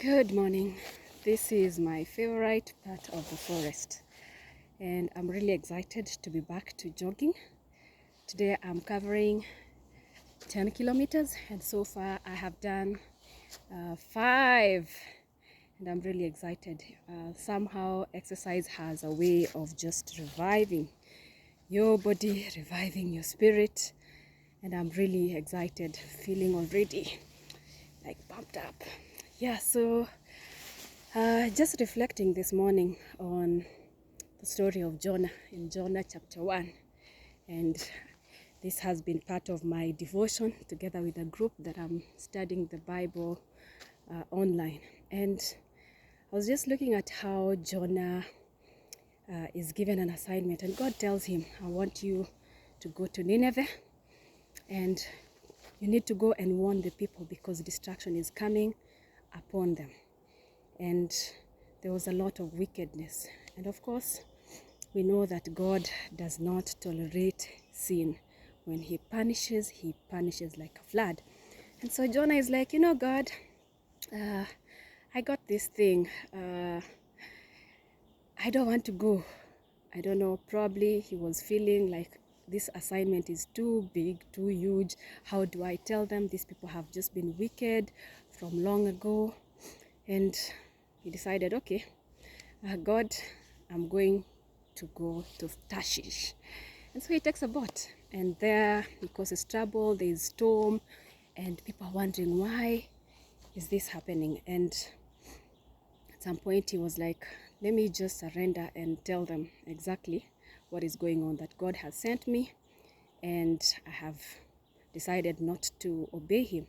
Good morning. This is my favorite part of the forest, and I'm really excited to be back to jogging. Today I'm covering 10 kilometers, and so far I have done 5, and I'm really excited. Somehow, exercise has a way of just reviving your body, reviving your spirit, and I'm really excited, feeling already like pumped up. Yeah, so just reflecting this morning on the story of Jonah in Jonah chapter 1. And this has been part of my devotion together with a group that I'm studying the Bible online. And I was just looking at how Jonah is given an assignment, and God tells him, I want you to go to Nineveh, and you need to go and warn the people because destruction is coming upon them. And there was a lot of wickedness. And of course, we know that God does not tolerate sin. When he punishes like a flood. And so Jonah is like, God, I got this thing. I don't want to go. I don't know, probably he was feeling like this assignment is too big, too huge. How do I tell them? These people have just been wicked from long ago. And he decided, okay, God, I'm going to go to Tarshish. And so he takes a boat, and there he causes trouble, there is storm, and people are wondering, why is this happening? And at some point he was like, let me just surrender and tell them exactly what is going on, that God has sent me, and I have decided not to obey him.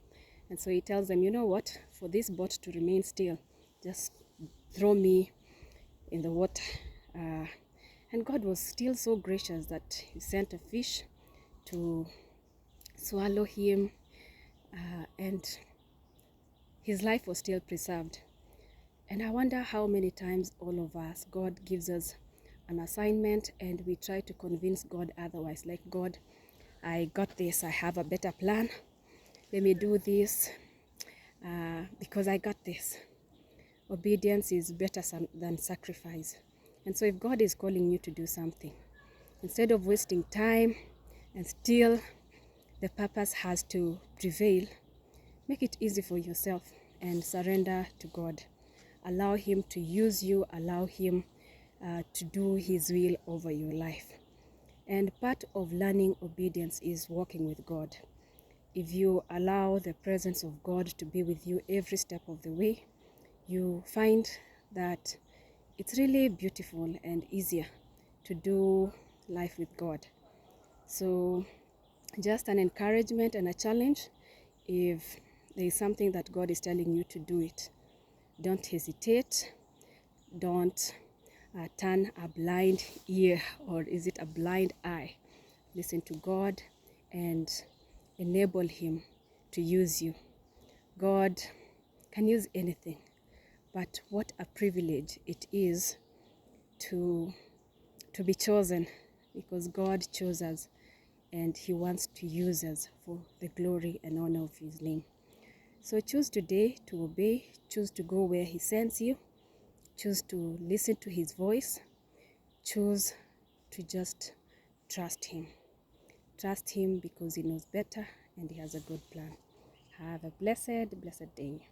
And so he tells them, you know what, for this boat to remain still, just throw me in the water. And God was still so gracious that he sent a fish to swallow him, and his life was still preserved. And I wonder how many times all of us, God gives us an assignment and we try to convince God otherwise. Like, God, I got this, I have a better plan. Let me do this because I got this. Obedience is better than sacrifice. And so if God is calling you to do something, instead of wasting time and still the purpose has to prevail, make it easy for yourself and surrender to God. Allow him to use you, allow him to do his will over your life. And part of learning obedience is walking with God. If you allow the presence of God to be with you every step of the way, you find that it's really beautiful and easier to do life with God. So just an encouragement and a challenge. If there is something that God is telling you to do it, don't hesitate. Don't turn a blind ear, or is it a blind eye? Listen to God and enable him to use you. God can use anything, but what a privilege it is to be chosen, because God chose us and he wants to use us for the glory and honor of his name. So choose today to obey, choose to go where he sends you, choose to listen to his voice, choose to just trust him. Trust him because he knows better and he has a good plan. Have a blessed day.